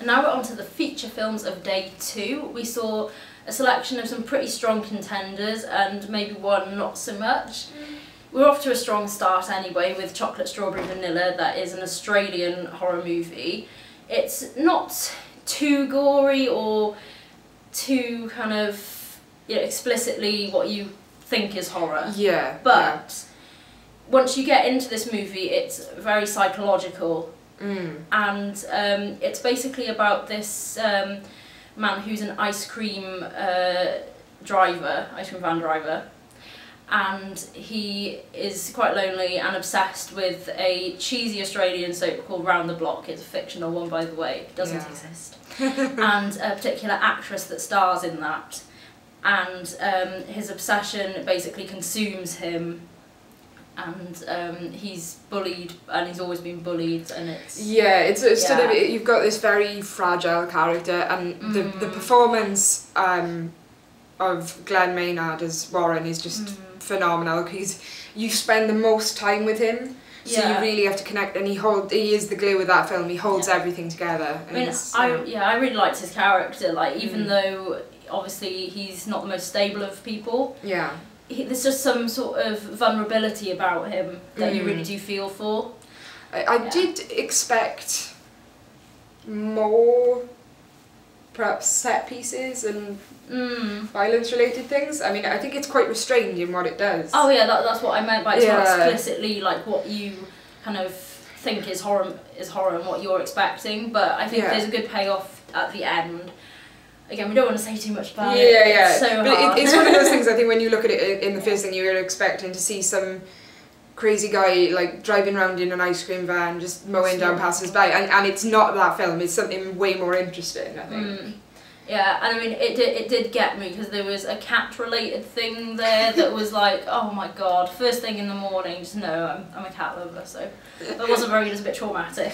And now we're on to the feature films of day 2. We saw a selection of some pretty strong contenders and maybe one not so much. We're off to a strong start anyway with Chocolate Strawberry Vanilla, that is an Australian horror movie. It's not too gory or too kind of, you know, explicitly what you think is horror. Yeah. But once you get into this movie, it's very psychological. And it's basically about this man who's an ice cream van driver, and he is quite lonely and obsessed with a cheesy Australian soap called Round the Block. It's a fictional one, by the way, it doesn't exist. And a particular actress that stars in that, and his obsession basically consumes him. And he's bullied, and he's always been bullied, and it's... Yeah, it's sort of, you've got this very fragile character, and the performance of Glenn Maynard as Warren is just phenomenal, because you spend the most time with him, so you really have to connect, and he is the glue of that film. He holds everything together. I mean, I really liked his character, like, even though obviously he's not the most stable of people. Yeah. There's just some sort of vulnerability about him that you really do feel for. I did expect more, perhaps, set pieces and violence related things. I mean, I think it's quite restrained in what it does. Oh yeah, that's what I meant by it's not explicitly like what you kind of think is horror and what you're expecting, but I think there's a good payoff at the end. Again, we don't want to say too much about it. It's so hard. It's one of those things, I think, when you look at it in the first thing, you're expecting to see some crazy guy like driving around in an ice cream van just mowing down passers-by, and it's not that film. It's something way more interesting, I think. Yeah, and I mean, it did get me, because there was a cat-related thing there that was like, oh my god, first thing in the morning, just no, I'm a cat lover, so that wasn't very good, it's a bit traumatic.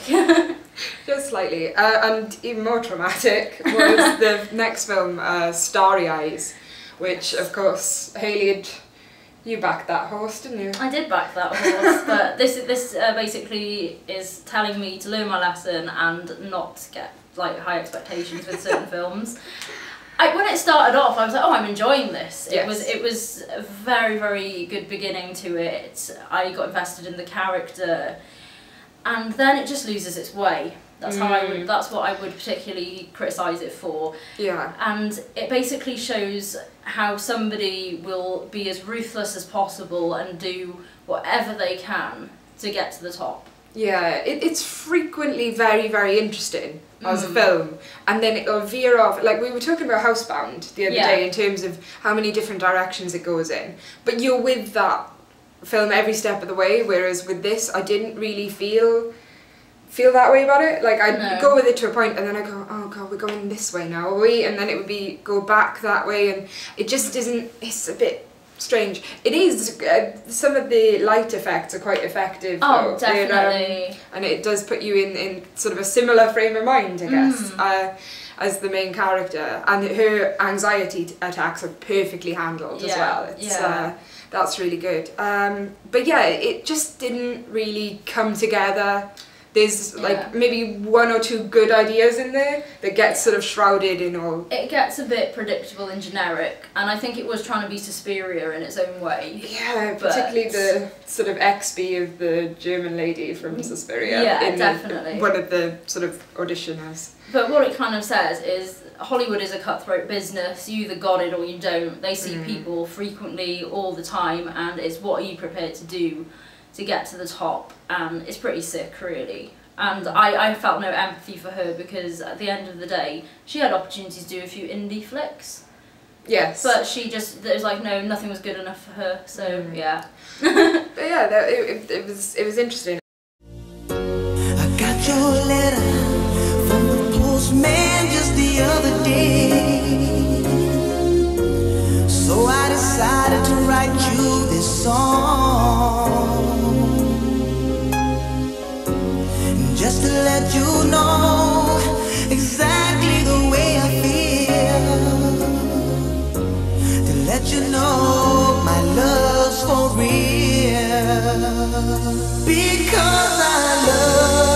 Just slightly. And even more traumatic was the next film, Starry Eyes, which, of course, Hayley, you backed that horse, didn't you? I did back that horse, but this basically is telling me to learn my lesson and not get like high expectations with certain films. When it started off, I was like, oh, I'm enjoying this. It was a very, very good beginning to it. I got invested in the character, and then it just loses its way. That's how that's what I would particularly criticise it for. Yeah. And it basically shows how somebody will be as ruthless as possible and do whatever they can to get to the top. Yeah, it's frequently very, very interesting as a film, and then it'll veer off. Like, we were talking about Housebound the other day in terms of how many different directions it goes in, but you're with that film every step of the way, whereas with this, I didn't really feel that way about it. Like, I'd go with it to a point, and then I go, oh god, we're going this way now, are we? And then it would be go back that way, and it just isn't. It's a bit strange. It is. Some of the light effects are quite effective. Oh, definitely. And it does put you in sort of a similar frame of mind, I guess, as the main character. And her anxiety attacks are perfectly handled as well. It's, that's really good. But yeah, it just didn't really come together. There's like maybe one or two good ideas in there that gets sort of shrouded in all. It gets a bit predictable and generic, and I think it was trying to be Suspiria in its own way. Yeah, particularly the sort of XB of the German lady from Suspiria. Yeah, definitely. One of the sort of auditioners. But what it kind of says is Hollywood is a cutthroat business. You either got it or you don't. They see people frequently all the time, and it's what are you prepared to do to get to the top, and it's pretty sick, really. And I felt no empathy for her, because at the end of the day, she had opportunities to do a few indie flicks. Yes. But she just, it was like, no, nothing was good enough for her, so yeah. But yeah, it was interesting. I got your letter from the postman just the other day, so I decided to write you this song, just to let you know exactly the way I feel, to let you know my love's for real, because I love